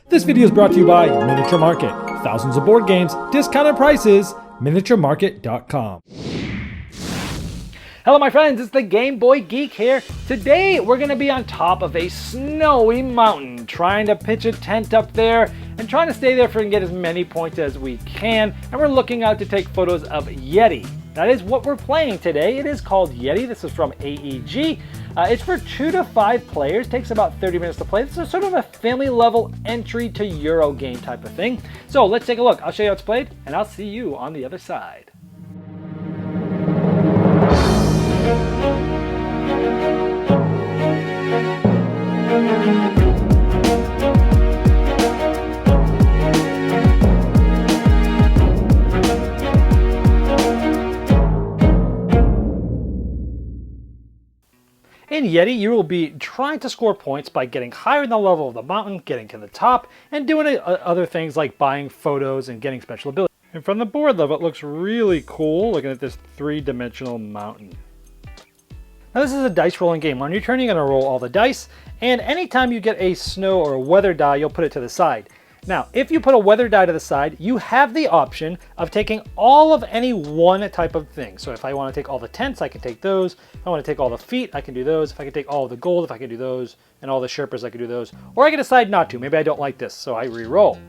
This video is brought to you by Miniature Market. Thousands of board games, discounted prices, miniaturemarket.com. Hello my friends, it's the Game Boy Geek here. Today we're going to be on top of a snowy mountain, trying to pitch a tent up there and trying to stay there for and get as many points as we can. And we're looking out to take photos of Yeti. That is what we're playing today. It is called Yeti. This is from AEG. It's for 2 to 5 players. Takes about 30 minutes to play. This is sort of a family level entry to Euro game type of thing. So let's take a look. I'll show you how it's played and I'll see you on the other side. In Yeti, you will be trying to score points by getting higher in the level of the mountain, getting to the top, and doing other things like buying photos and getting special abilities. And from the board level, it looks really cool looking at this 3-dimensional mountain. Now this is a dice rolling game. On your turn, you're going to roll all the dice, and anytime you get a snow or a weather die, you'll put it to the side. Now, if you put a weather die to the side, you have the option of taking all of any one type of thing. So if I want to take all the tents, I can take those. If I want to take all the feet, I can do those. If I can take all of the gold, if I can do those. And all the Sherpas, I can do those. Or I can decide not to. Maybe I don't like this, so I re-roll.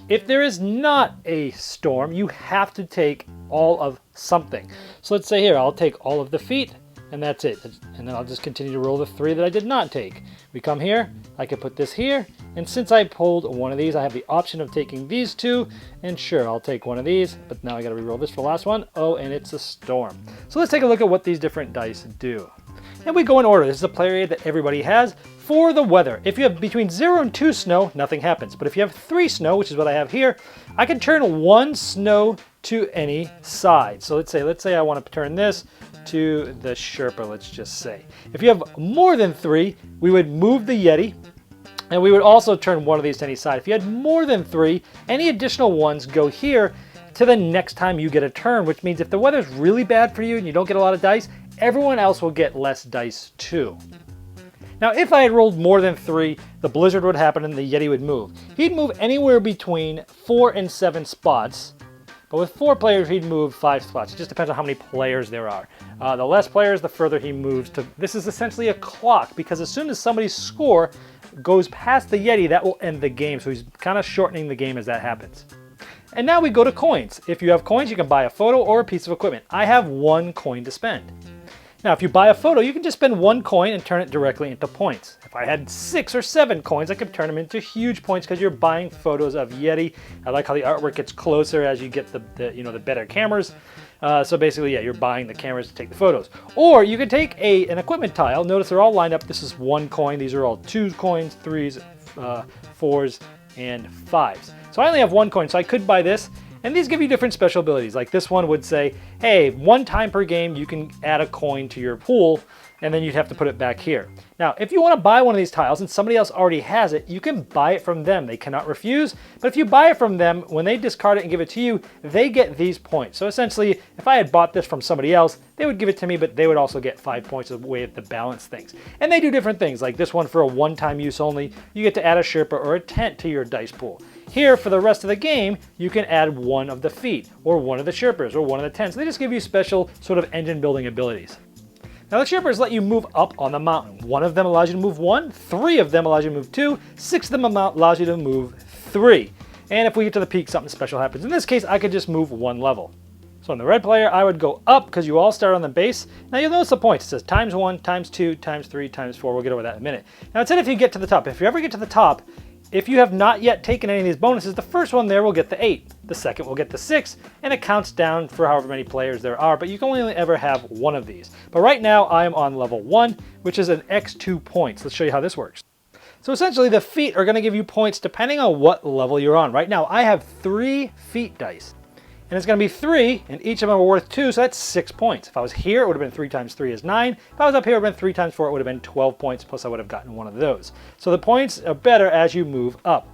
If there is not a storm, you have to take all of something. So let's say here, I'll take all of the feet, and that's it. And then I'll just continue to roll the 3 that I did not take. We come here, I can put this here, and since I pulled one of these, I have the option of taking these 2, and sure, I'll take one of these, but now I gotta re-roll this for the last one. Oh, and it's a storm. So let's take a look at what these different dice do. And we go in order. This is a player aid that everybody has. For the weather, if you have between 0 and 2 snow, nothing happens. But if you have 3 snow, which is what I have here, I can turn 1 snow to any side. So let's say I want to turn this to the Sherpa, let's just say. If you have more than 3, we would move the Yeti, and we would also turn one of these to any side. If you had more than 3, any additional ones go here to the next time you get a turn, which means if the weather's really bad for you and you don't get a lot of dice, everyone else will get less dice too. Now, if I had rolled more than 3, the blizzard would happen and the Yeti would move. He'd move anywhere between 4 and 7 spots, but with 4 players, he'd move 5 spots. It just depends on how many players there are. The less players, the further he moves to. This is essentially a clock, because as soon as somebody's score goes past the Yeti, that will end the game. So he's kind of shortening the game as that happens. And now we go to coins. If you have coins, you can buy a photo or a piece of equipment. I have 1 coin to spend. Now, if you buy a photo, you can just spend 1 coin and turn it directly into points. If I had 6 or 7 coins, I could turn them into huge points because you're buying photos of Yeti. I like how the artwork gets closer as you get the better cameras. So basically, yeah, you're buying the cameras to take the photos. Or you could take an equipment tile. Notice they're all lined up. This is 1 coin. These are all 2 coins, 3s, 4s, and 5s. So I only have 1 coin, so I could buy this. And these give you different special abilities. Like this one would say, hey, 1 time per game, you can add a coin to your pool, and then you'd have to put it back here. Now, if you want to buy one of these tiles and somebody else already has it, you can buy it from them. They cannot refuse. But if you buy it from them, when they discard it and give it to you, they get these points. So essentially, if I had bought this from somebody else, they would give it to me, but they would also get 5 points as a way to balance things. And they do different things. Like this one for a 1-time use only, you get to add a Sherpa or a tent to your dice pool. Here, for the rest of the game, you can add 1 of the feet, or 1 of the Sherpas, or 1 of the tents. They just give you special sort of engine building abilities. Now the Sherpas let you move up on the mountain. 1 of them allows you to move 1, 3 of them allows you to move 2, 6 of them allows you to move 3. And if we get to the peak, something special happens. In this case, I could just move 1 level. So on the red player, I would go up because you all start on the base. Now you'll notice the points. It says times 1, times 2, times 3, times 4. We'll get over that in a minute. Now it said if you get to the top. If you ever get to the top, if you have not yet taken any of these bonuses, the first one there will get the 8. The second will get the 6, and it counts down for however many players there are, but you can only ever have 1 of these. But right now I am on level 1, which is an X2 points. Let's show you how this works. So essentially the feet are going to give you points depending on what level you're on. Right now I have 3 feet dice. And it's going to be 3, and each of them are worth 2, so that's 6 points. If I was here, it would have been 3 times 3 is 9. If I was up here, it would have been 3 times 4, it would have been 12 points, plus I would have gotten 1 of those. So the points are better as you move up.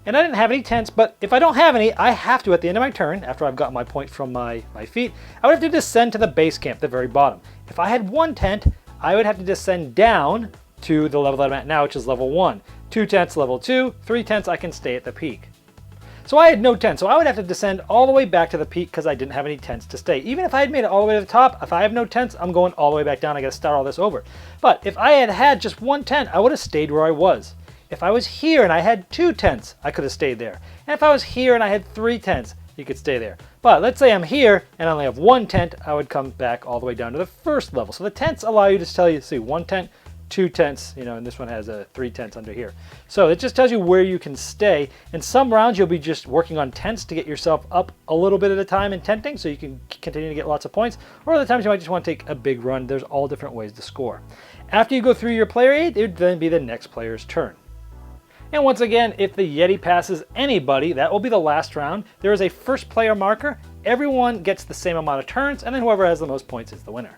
And I didn't have any tents, but if I don't have any, I have to, at the end of my turn, after I've got my point from my feet, I would have to descend to the base camp, the very bottom. If I had 1 tent, I would have to descend down to the level that I'm at now, which is level 1. 2/10 level 2, 3/10 I can stay at the peak. So I had no 10, so I would have to descend all the way back to the peak because I didn't have any 10s to stay. Even if I had made it all the way to the top, if I have no 10s, I'm going all the way back down. I got to start all this over. But if I had had just one 10, I would have stayed where I was. If I was here and I had 2 10s, I could have stayed there. And if I was here and I had 3 10s, you could stay there. But let's say I'm here and I only have 1 tent, I would come back all the way down to the first level. So the tents allow you to tell you, see, 1 tent, 2 tents, and this one has 3 tents under here. So it just tells you where you can stay. In some rounds, you'll be just working on tents to get yourself up a little bit at a time in tenting so you can continue to get lots of points. Or other times you might just want to take a big run. There's all different ways to score. After you go through your player aid, it would then be the next player's turn. And once again, if the Yeti passes anybody, that will be the last round. There is a first player marker. Everyone gets the same amount of turns, and then whoever has the most points is the winner.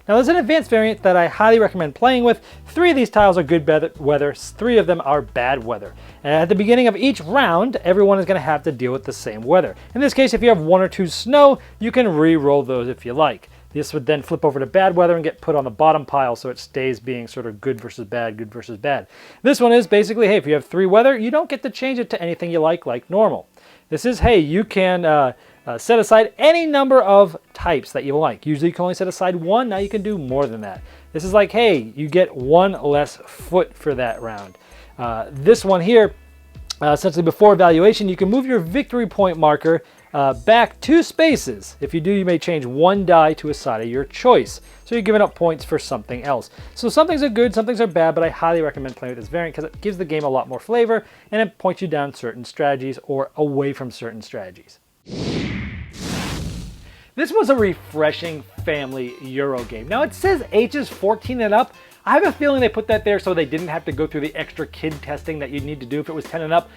Now there's an advanced variant that I highly recommend playing with. 3 of these tiles are good weather, 3 of them are bad weather. And at the beginning of each round, everyone is going to have to deal with the same weather. In this case, if you have 1 or 2 snow, you can re-roll those if you like. This would then flip over to bad weather and get put on the bottom pile so it stays being sort of good versus bad, good versus bad. This one is basically, hey, if you have 3 weather, you don't get to change it to anything you like normal. This is, hey, you can set aside any number of types that you like. Usually you can only set aside 1, now you can do more than that. This is like, hey, you get 1 less foot for that round. This one here, essentially before evaluation, you can move your victory point marker back 2 spaces. If you do, you may change 1 die to a side of your choice. So you're giving up points for something else. So some things are good, some things are bad, but I highly recommend playing with this variant because it gives the game a lot more flavor and it points you down certain strategies or away from certain strategies. This was a refreshing family Euro game. Now it says ages 14 and up. I have a feeling they put that there so they didn't have to go through the extra kid testing that you'd need to do if it was 10 and up.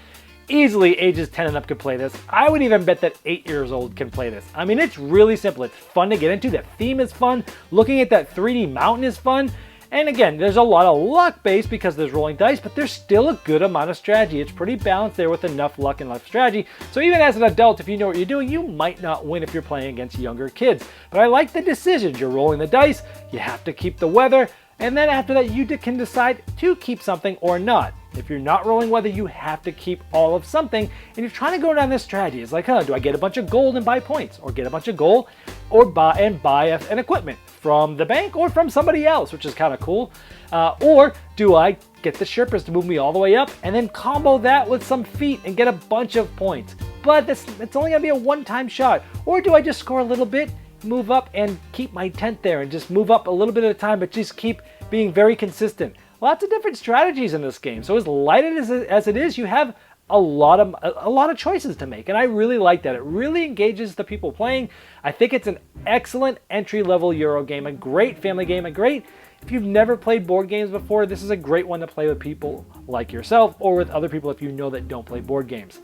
Easily ages 10 and up could play this. I would even bet that 8 years old can play this. I mean, it's really simple. It's fun to get into. The theme is fun. Looking at that 3D mountain is fun. And again, there's a lot of luck based because there's rolling dice, but there's still a good amount of strategy. It's pretty balanced there with enough luck and enough strategy. So even as an adult, if you know what you're doing, you might not win if you're playing against younger kids. But I like the decisions. You're rolling the dice, you have to keep the weather, and then after that, you can decide to keep something or not. If you're not rolling weather, you have to keep all of something, and you're trying to go down this strategy. It's like, do I get a bunch of gold and buy points, or get a bunch of gold, or buy an equipment from the bank or from somebody else, which is kind of cool. Or do I get the Sherpas to move me all the way up, and then combo that with some feet and get a bunch of points? But it's only gonna be a one-time shot. Or do I just score a little bit, move up, and keep my tent there, and just move up a little bit at a time, but just keep being very consistent? Lots of different strategies in this game. So as light as it is, you have a lot of choices to make, and I really like that. It really engages the people playing. I think it's an excellent entry-level Euro game, a great family game, if you've never played board games before, this is a great one to play with people like yourself or with other people if you know that don't play board games.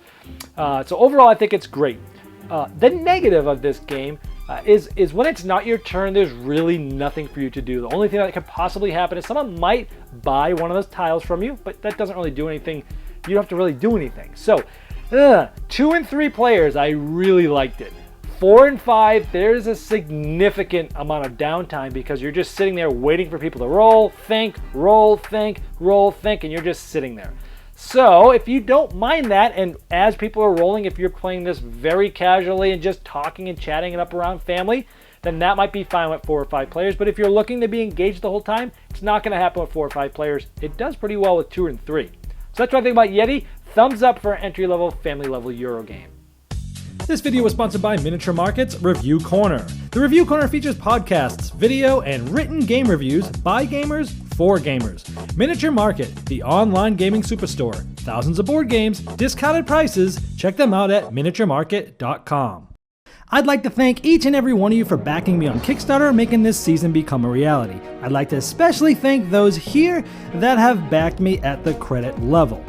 So overall, I think it's great. The negative of this game is when it's not your turn, there's really nothing for you to do. The only thing that could possibly happen is someone might buy one of those tiles from you, but that doesn't really do anything. You don't have to really do anything. So 2 and 3 players, I really liked it. 4 and 5, there's a significant amount of downtime because you're just sitting there waiting for people to roll, think, and you're just sitting there. So if you don't mind that, and as people are rolling, if you're playing this very casually and just talking and chatting and up around family, then that might be fine with 4 or 5 players. But if you're looking to be engaged the whole time, it's not going to happen with 4 or 5 players. It does pretty well with 2 and 3. So that's what I think about Yeti. Thumbs up for an entry-level, family-level Euro game. This video was sponsored by Miniature Market's Review Corner. The Review Corner features podcasts, video, and written game reviews by gamers for gamers. Miniature Market, the online gaming superstore. Thousands of board games, discounted prices. Check them out at miniaturemarket.com. I'd like to thank each and every one of you for backing me on Kickstarter, making this season become a reality. I'd like to especially thank those here that have backed me at the credit level.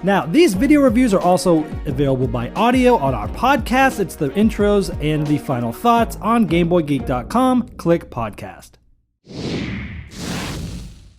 Now, these video reviews are also available by audio on our podcast. It's the intros and the final thoughts on GameBoyGeek.com. Click podcast.